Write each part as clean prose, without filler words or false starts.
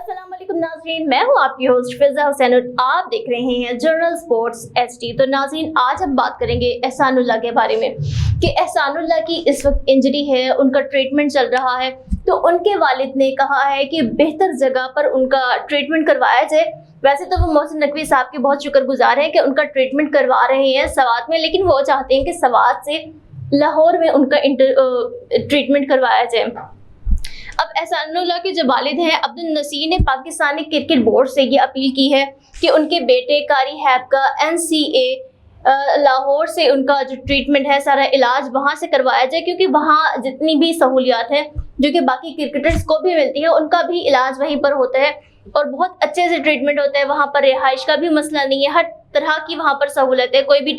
अस्सलाम वालेकुम नाज़रीन, मैं हूँ आपकी होस्ट फिजा हुसैन और आप देख रहे हैं जर्नल स्पोर्ट्स एचडी। तो नाज़रीन, आज हम बात करेंगे एहसानुल्लाह के बारे में कि एहसानुल्लाह की इस वक्त इंजरी है, उनका ट्रीटमेंट चल रहा है। तो उनके वालिद ने कहा है कि बेहतर जगह पर उनका ट्रीटमेंट करवाया जाए। वैसे तो वो मोहसिन नकवी साहब के बहुत शुक्रगुजार हैं कि उनका ट्रीटमेंट करवा रहे हैं सवात में, लेकिन वो चाहते हैं कि सवात से लाहौर में उनका ट्रीटमेंट करवाया जाए। अब एहसानुल्लाह के जो वालिद हैं अब्दुल नसीर ने पाकिस्तानी क्रिकेट बोर्ड से ये अपील की है कि उनके बेटे कारी हैब का NCA लाहौर से उनका जो ट्रीटमेंट है, सारा इलाज वहाँ से करवाया जाए, क्योंकि वहाँ जितनी भी सहूलियात हैं जो कि बाकी क्रिकेटर्स को भी मिलती है, उनका भी इलाज वहीं पर होता है और बहुत अच्छे से ट्रीटमेंट होता है। वहाँ पर रिहाइश का भी मसला नहीं है, हर तरह की वहाँ पर सहूलत है। कोई भी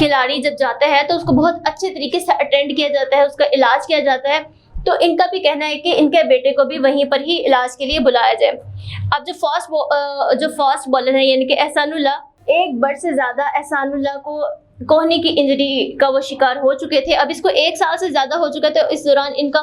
खिलाड़ी जब जाता है तो उसको बहुत अच्छे तरीके से अटेंड किया जाता है, उसका इलाज किया जाता है। तो इनका भी कहना है कि इनके बेटे को भी वहीं पर ही इलाज के लिए बुलाया जाए। अब जो फास्ट बॉलर है यानी कि एहसानुल्लाह, एक बर्ड से ज़्यादा एहसानुल्लाह को कोहनी की इंजरी का वो शिकार हो चुके थे। अब इसको 1 साल से ज़्यादा हो चुका था। इस दौरान इनका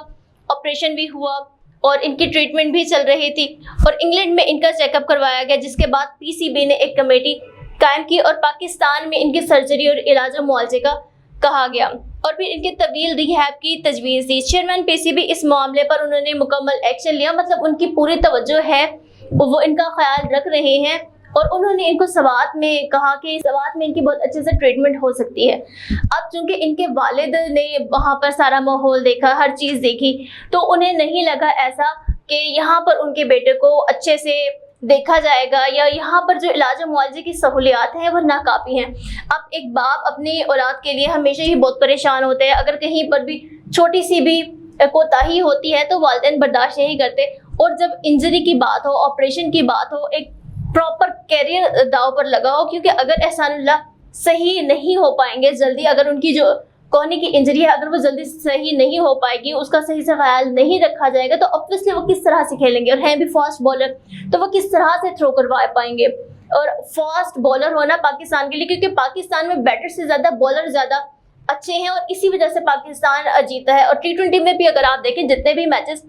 ऑपरेशन भी हुआ और इनकी ट्रीटमेंट भी चल रही थी और इंग्लैंड में इनका चेकअप करवाया गया, जिसके बाद PCB ने एक कमेटी कायम की और पाकिस्तान में इनकी सर्जरी और इलाज और मुआवजे का कहा गया और फिर इनके तवील रिहैब की तजवीज़ दी। चेयरमैन PCB इस मामले पर उन्होंने मुकम्मल एक्शन लिया, मतलब उनकी पूरी तवज्जो है, वो इनका ख्याल रख रहे हैं और उन्होंने इनको सवात में कहा कि सवात में इनकी बहुत अच्छे से ट्रीटमेंट हो सकती है। अब चूंकि इनके वालिद ने वहाँ पर सारा माहौल देखा, हर चीज़ देखी, तो उन्हें नहीं लगा ऐसा कि यहाँ पर उनके बेटे को अच्छे से देखा जाएगा या यहाँ पर जो इलाज और मुआवजे की सहूलियात हैं वो नाकाफ़ी हैं। अब एक बाप अपनी औलाद के लिए हमेशा ही बहुत परेशान होते हैं, अगर कहीं पर भी छोटी सी भी कोताही होती है तो वालिदैन बर्दाश्त नहीं करते, और जब इंजरी की बात हो, ऑपरेशन की बात हो, एक प्रॉपर कैरियर दाव पर लगा हो, क्योंकि अगर एहसानुल्लाह सही नहीं हो पाएंगे जल्दी, अगर उनकी जो कोहनी की इंजरी है अगर वो जल्दी सही नहीं हो पाएगी, उसका सही से ख्याल नहीं रखा जाएगा, तो ऑब्वियसली वो किस तरह से खेलेंगे, और हैं भी फास्ट बॉलर, तो वो किस तरह से थ्रो करवा पाएंगे। और फास्ट बॉलर होना पाकिस्तान के लिए, क्योंकि पाकिस्तान में बैटर से ज़्यादा बॉलर ज़्यादा अच्छे हैं और इसी वजह से पाकिस्तान जीता है। और T20 में भी अगर आप देखें, जितने भी मैचेस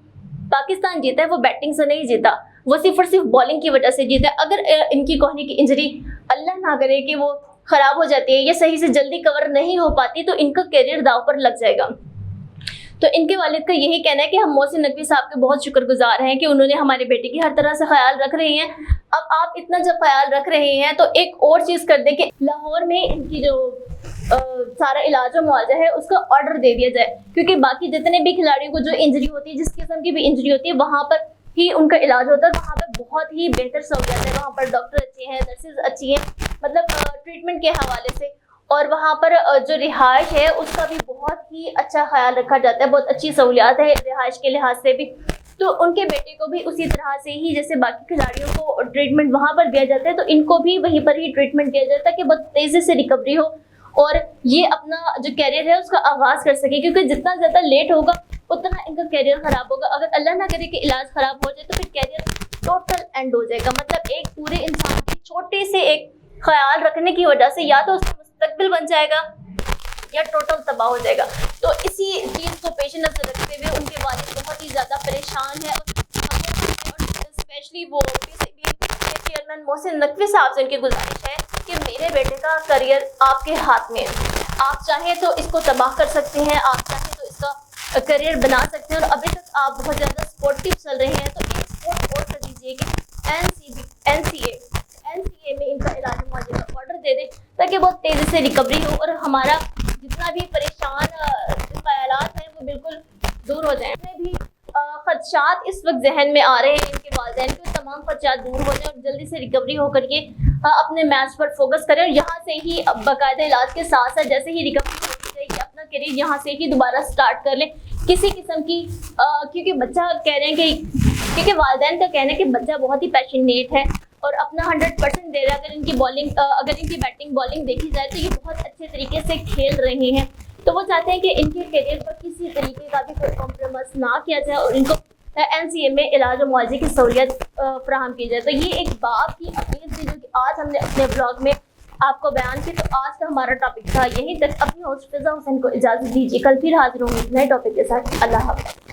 पाकिस्तान जीता है वो बैटिंग से नहीं जीता, वो सिर्फ और सिर्फ बॉलिंग की वजह से जीता है। अगर इनकी कोहनी की इंजरी अल्लाह ना करे कि वो ख़राब हो जाती है या सही से जल्दी कवर नहीं हो पाती, तो इनका करियर दाव पर लग जाएगा। तो इनके वालिद का यही कहना है कि हम मोहसिन नकवी साहब के बहुत शुक्रगुजार हैं कि उन्होंने हमारे बेटे की हर तरह से ख्याल रख रहे हैं। अब आप इतना जब ख्याल रख रहे हैं तो एक और चीज़ कर दें कि लाहौर में इनकी जो सारा इलाज और मुआवजा है उसका ऑर्डर दे दिया जाए, क्योंकि बाकी जितने भी खिलाड़ियों को जो इंजरी होती है, जिस किस्म की भी इंजरी होती है, वहाँ पर ही उनका इलाज होता है। वहाँ पर बहुत ही बेहतर सहूलियत है, वहाँ पर डॉक्टर अच्छे हैं, नर्सेज अच्छी हैं, मतलब ट्रीटमेंट के हवाले से, और वहाँ पर जो रिहाइश है उसका भी बहुत ही अच्छा ख्याल रखा जाता है, बहुत अच्छी सहूलियात है रिहाइश के लिहाज से भी। तो उनके बेटे को भी उसी तरह से ही जैसे बाकी खिलाड़ियों को ट्रीटमेंट वहाँ पर दिया जाता है, तो इनको भी वहीं पर ही ट्रीटमेंट दिया जाता है कि बहुत तेज़ी से रिकवरी हो और ये अपना जो कैरियर है उसका आगाज़ कर सके, क्योंकि जितना ज़्यादा लेट होगा उतना इनका कैरियर ख़राब होगा। अगर अल्लाह ना करे कि इलाज ख़राब हो जाए तो फिर कैरियर टोटल एंड हो जाएगा। मतलब एक पूरे इंसान के छोटे से एक ख्याल रखने की वजह से या तो उसका मुस्तकबिल बन जाएगा या टोटल तबाह हो जाएगा। तो इसी चीज़ को पेश नज़र रखते हुए उनके वालिद बहुत ही ज़्यादा परेशान है और स्पेशली वो PCB के चेयरमैन मोहसिन नकवी साहब से उनकी गुजारिश है कि मेरे बेटे का करियर आपके हाथ में है, आप चाहें तो इसको तबाह कर सकते हैं, आप चाहें तो इसका करियर बना सकते हैं। और अभी तक आप बहुत ज़्यादा स्पोर्टिव चल रहे हैं, तो एक स्पोर्ट और कर दीजिए कि NCA में इनका इलाज मुआवजे का ऑर्डर दे दें, ताकि बहुत तेज़ी से रिकवरी हो और हमारा जितना भी परेशान ख्यालात हैं वो बिल्कुल दूर हो जाएँ। जितने भी खदशात इस वक्त जहन में आ रहे हैं इनके वालिदैन के, तमाम खदशात दूर हो जाए और जल्दी से रिकवरी हो करके अपने मैच पर फोकस करें और यहाँ से ही बाकायदा इलाज के साथ साथ जैसे ही रिकवरी होती जाएगी अपना करियर यहाँ से ही दोबारा स्टार्ट कर लें किसी किस्म की, क्योंकि बच्चा कह रहे हैं कि क्योंकि वालिदैन का कहना है कि बच्चा बहुत ही पैशनेट है और अपना 100% दे रहा है। अगर इनकी बैटिंग बॉलिंग देखी जाए तो ये बहुत अच्छे तरीके से खेल रहे हैं, तो वो चाहते हैं कि इनके करियर पर किसी तरीके का भी कोई कॉम्प्रोमाइज़ ना किया जाए और इनको NCA में इलाज और मुआवजे की सहूलियत फराहम की जाए। तो ये एक बाप की अपील थी जो कि आज हमने अपने ब्लॉग में आपको बयान की। तो आज का हमारा टॉपिक था यहीं तक। अपनी होस्ट फिजा हुसैन को इजाज़त दीजिए, कल फिर हाजिर होंगे नए टॉपिक के साथ। अल्लाह हाफ़िज़।